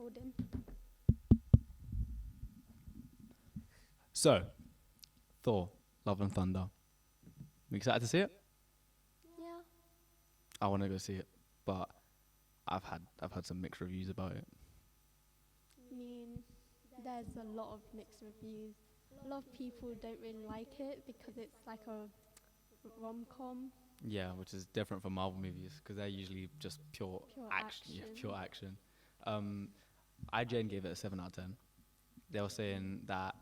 recording. So, Thor, Love and Thunder. You excited to see it? Yeah. I want to go see it, but I've had some mixed reviews about it. I mean, there's a lot of mixed reviews. A lot of people don't really like it because it's like a rom-com, Yeah, which is different from Marvel movies because they're usually just pure pure action. Yeah, action. pure action. Um, IGN gave it a 7 out of 10. They were saying that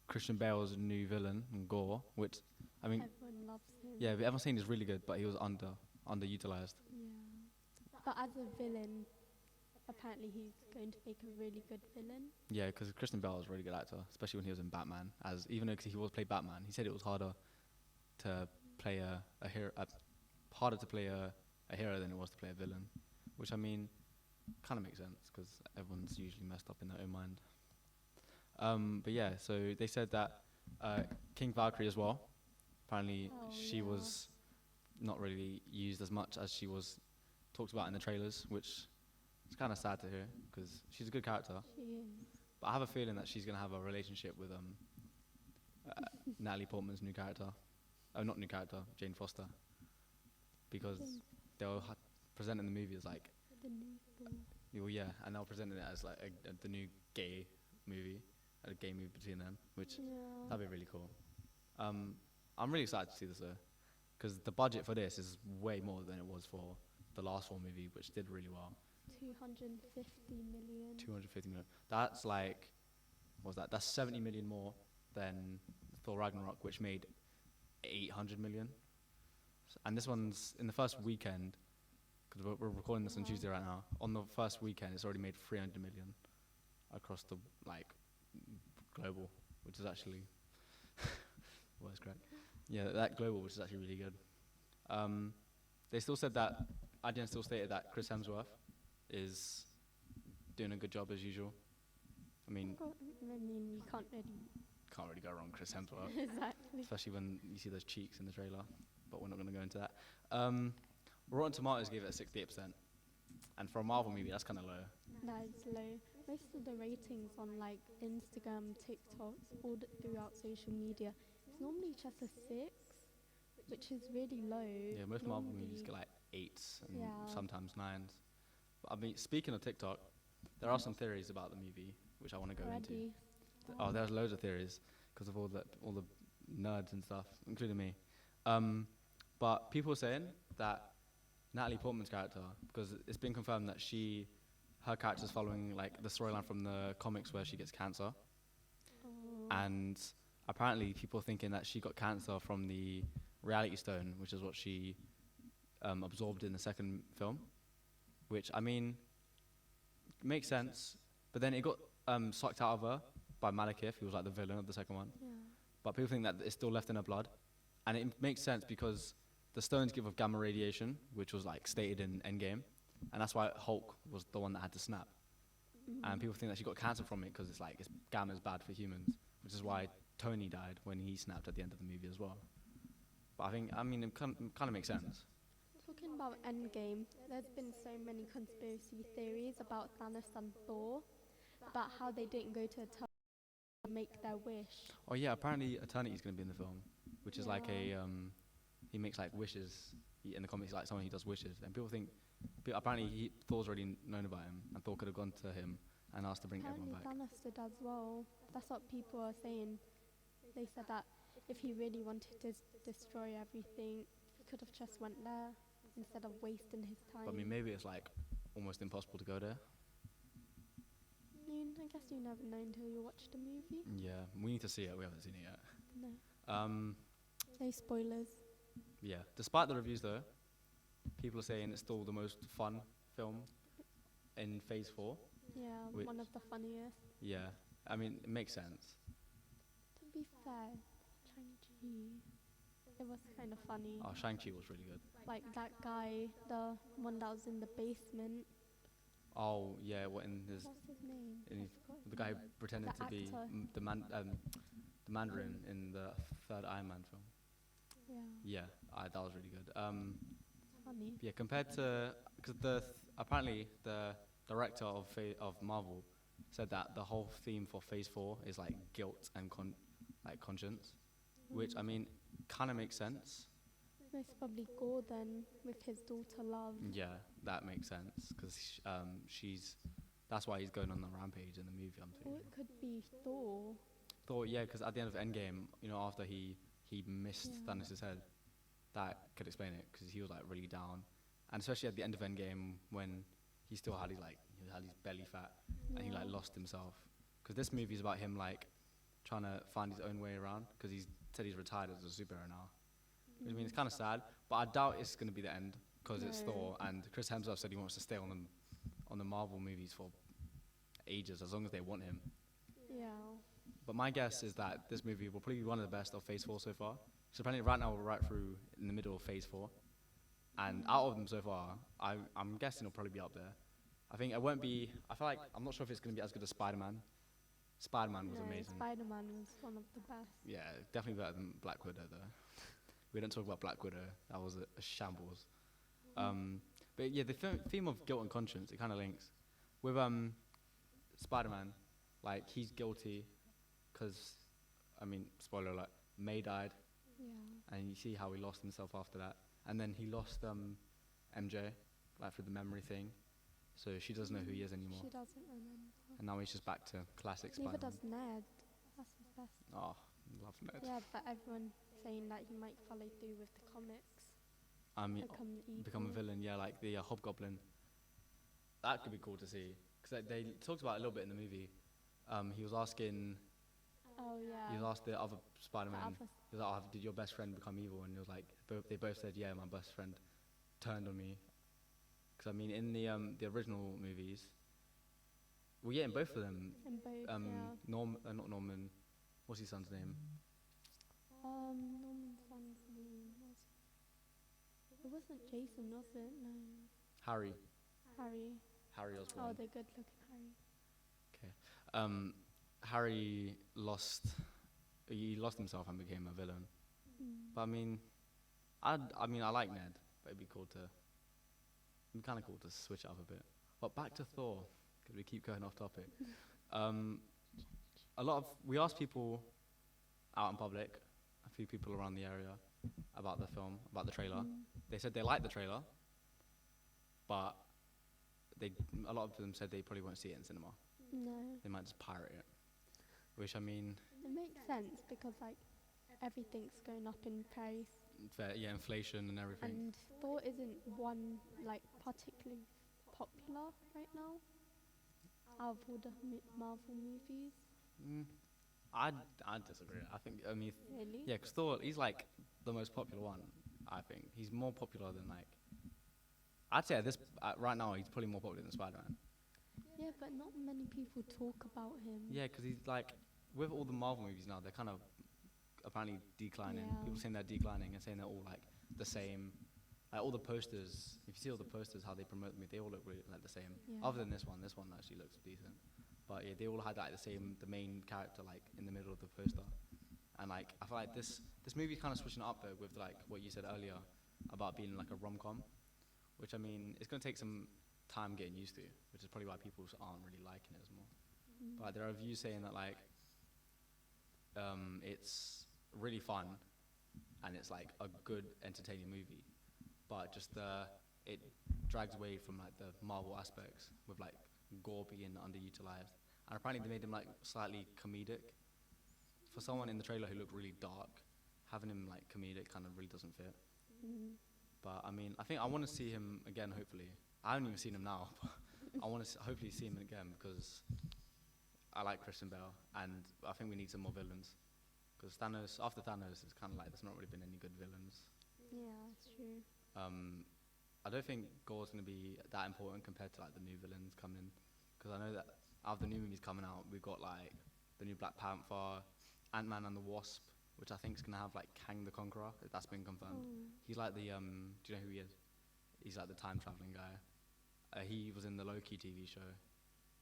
Christian Bale's new villain, Gore, which I mean, Everyone loves him. yeah, everyone's saying he's really good, but he was underutilized. Yeah. But as a villain, apparently he's going to make a really good villain. Yeah, because Christian Bale was a really good actor, especially when he was in Batman. As even though he was played Batman, he said it was harder to play a hero, harder to play a hero than it was to play a villain, which I mean, kind of makes sense because everyone's usually messed up in their own mind. But yeah, so they said that King Valkyrie as well. Apparently, she was not really used as much as she was talked about in the trailers, which is kind of sad to hear because she's a good character. She is. But I have a feeling that she's gonna have a relationship with Natalie Portman's new character. Oh, not new character, Jane Foster, because they were presenting the movie as like, The new Thor. well, yeah, and they were presenting it as like the new gay movie, a gay movie between them, which Yeah. that'd be really cool. I'm really excited to see this though, because the budget for this is way more than it was for the last Thor movie, which did really well. 250 million. 250 million. That's like, what was that? That's 70 million more than Thor Ragnarok, which made 800 million. And this one's in the first weekend, because we're recording this on Tuesday right now. On the first weekend, it's already made 300 million across the like global, which is actually what's correct. Yeah, that global, which is actually really good. They still said that IGN still stated that Chris Hemsworth is doing a good job as usual. I mean, You can't really. can't really go wrong, Chris Hemsworth. Exactly. Especially when you see those cheeks in the trailer, but we're not going to go into that. Rotten Tomatoes gave it a 68%, and for a Marvel movie, that's kind of low. That is low. Most of the ratings on like Instagram, TikToks, all throughout social media, it's normally just a 6, which is really low. Yeah, most Marvel movies get like 8s and Yeah. sometimes 9s. But I mean, speaking of TikTok, there are some theories about the movie which I want to go into. Already. Oh, there's loads of theories because of all the nerds and stuff, including me. But people are saying that Natalie Portman's character, because it's been confirmed that her character's following like the storyline from the comics where she gets cancer, and apparently people are thinking that she got cancer from the reality stone, which is what she absorbed in the second film, which I mean makes sense, but then it got sucked out of her by Malekith, who was like the villain of the second one. Yeah. But people think that it's still left in her blood, and it makes sense because the stones give off gamma radiation, which was like stated in Endgame, and that's why Hulk was the one that had to snap. And people think that she got cancer from it because gamma is bad for humans, which is why Tony died when he snapped at the end of the movie as well. But I mean, it kind of makes sense. Talking about Endgame, there's been so many conspiracy theories about Thanos and Thor, about how they didn't go to Eternity to make their wish. Oh yeah, apparently Eternity is going to be in the film, which is like Yeah. he makes like wishes. In the comics, like someone who does wishes, and people think, apparently Thor's already known about him, and Thor could have gone to him and asked to bring Apparently everyone back. Thanos did as well. That's what people are saying. They said that if he really wanted to destroy everything, he could have just went there instead of wasting his time. But I mean, maybe it's like almost impossible to go there. I guess you never know until you watch the movie. Yeah, we need to see it. We haven't seen it yet. No. No spoilers. Yeah. Despite the reviews, though, people are saying it's still the most fun film in Phase 4. Yeah, Which- one of the funniest. Yeah. I mean, it makes sense. To be fair, Shang-Chi, it was kind of funny. Oh, Shang-Chi was really good. Like that guy, the one that was in the basement. Oh, yeah, what in his... What's his name? in I his forgot his the guy name. who pretended The to be actor. the Mandarin in the third Iron Man film. Yeah, Yeah, that was really good. funny. Yeah, compared to... Because apparently the director of Marvel, said that the whole theme for Phase 4 is like guilt and conscience, which I mean kind of makes sense. It's probably Gore then with his daughter Love. Yeah, that makes sense because she's that's why he's going on the rampage in the movie. I'm Or thinking. it could be Thor. Thought yeah, because at the end of Endgame, you know, after he missed Yeah. Thanos' head, that could explain it because he was like really down, and especially at the end of Endgame when he still had his belly fat and he like Yeah. lost himself. Because this movie is about him like trying to find his own way around because he's said he's retired as a superhero now. Which I mean, it's kind of sad, but I doubt it's going to be the end because it's No. Thor, and Chris Hemsworth said he wants to stay on the Marvel movies for ages as long as they want him. Yeah. But my guess is that this movie will probably be one of the best of Phase 4 so far. So apparently right now we're right through in the middle of Phase 4, and out of them so far, I'm guessing it'll probably be up there. I think it won't be. I feel like I'm not sure if it's going to be as good as Spider-Man. Spider-Man was No, amazing. Spider-Man was one of the best. Yeah, definitely better than Black Widow though. We don't talk about Black Widow. That was a shambles. But yeah, the theme of guilt and conscience, it kind of links with Spider-Man. Like he's guilty because, I mean, spoiler alert, May died, Yeah. and you see how he lost himself after that. And then he lost MJ, like through the memory thing. So she doesn't know who he is anymore. She doesn't remember. And now he's just back to classic Neither Spider-Man. does Ned. That's his best. Oh, love Ned. Yeah, but everyone saying that he might follow through with the comics. I mean, Become become a villain, yeah, like the Hobgoblin. That could be cool to see. Because they talked about it a little bit in the movie. He was asking, Oh yeah. he was asked the other Spider-Man, others- he was like, oh, did your best friend become evil? And he was like, they both said, yeah, my best friend turned on me. Because I mean, in the original movies, well, yeah, in both of them, In both, yeah. not Norman, what's his son's name? Norman's son's name was. It wasn't Jason, was it? No. Harry Harry. Osborn. Oh, the good looking Harry. Harry lost himself and became a villain. But I mean, I like Ned, but it'd be kind of cool to switch it up a bit. But back to Thor, because we keep going off topic. We asked people out in public, a few people around the area, about the film, about the trailer. They said they liked the trailer, but a lot of them said they probably won't see it in cinema. No. They might just pirate it. Which I mean, It makes sense because like everything's going up in price, yeah, inflation and everything. and Thor isn't one like particularly popular right now out of all the Marvel movies. I disagree. I mean, Really? yeah, because Thor, he's like the most popular one. I think he's more popular than like. I'd say right now he's probably more popular than Spider-Man. Yeah, but not many people talk about him. Yeah, because he's like with all the Marvel movies now, they're kind of apparently declining. Yeah. People saying they're declining and saying they're all like the same. Like all the posters, if you see all the posters, how they promote them, they all look really like the same. Yeah. Other than this one actually looks decent. But yeah, they all had like the main character like in the middle of the poster. And like I feel like this movie's kind of switching it up though with like what you said earlier about being like a rom-com, which I mean it's gonna take some time getting used to, which is probably why people aren't really liking it as more. But there are reviews saying that like it's really fun and it's like a good entertaining movie, but just it drags away from like the Marvel aspects with like Gore being underutilized, and apparently they made him like slightly comedic. For someone in the trailer who looked really dark, having him like comedic kind of really doesn't fit. But I mean, I think I want to see him again. Hopefully, I haven't even seen him now, but I want to hopefully see him again because I like Christian Bale, and I think we need some more villains. Because after Thanos, it's kind of like there's not really been any good villains. Yeah, that's true. I don't think Gore's going to be that important compared to like the new villains coming in. Because I know that out of the new movies coming out, we've got like the new Black Panther, Ant-Man and the Wasp, which I think is going to have like Kang the Conqueror. That's been confirmed. He's like the do you know who he is? He's like the time traveling guy. He was in the Loki TV show.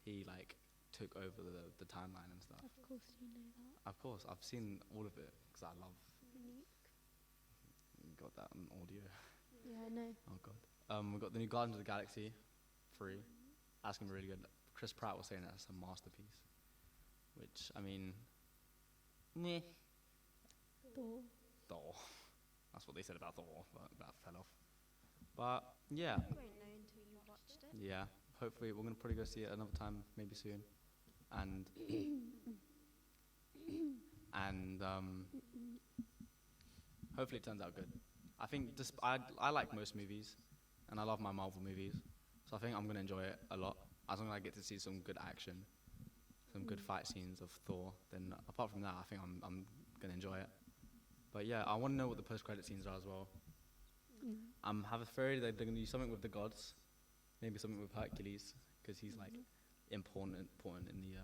He like took over the timeline and stuff. Of course you know that. Of course, I've seen all of it because I love. Unique. Got that on audio. Yeah, I know. Oh god. We've got the new Guardians of the Galaxy 3. That's gonna be really good. Chris Pratt was saying that's a masterpiece, which I mean, meh. Thor. Thor. That's what they said about Thor, but that fell off. But yeah, You won't know until you watched it. yeah. Hopefully, we're gonna probably go see it another time, maybe soon, and and hopefully it turns out good. I think I like most movies, and I love my Marvel movies, so I think I'm gonna enjoy it a lot. As long as I get to see some good action, some good fight scenes of Thor, then apart from that, I think I'm gonna enjoy it. But yeah, I want to know what the post-credit scenes are as well. Have a theory that they're gonna do something with the gods, maybe something with Hercules, because he's like important in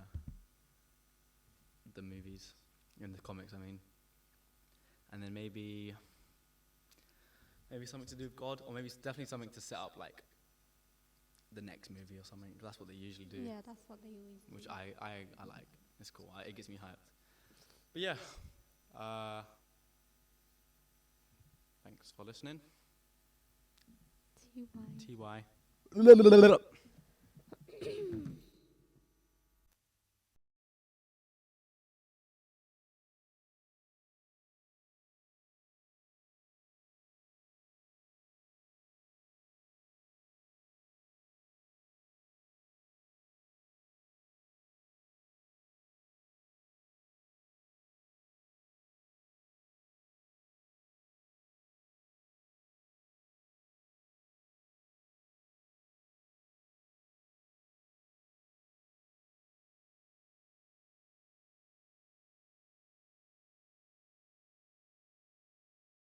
the movies, in the comics, I mean. And then maybe something to do with God, or maybe definitely something to set up like the next movie or something. 'Cause that's what they usually do. Yeah, that's what they always do. Which I like. It's cool. It gets me hyped. But yeah, thanks for listening. TY. TY.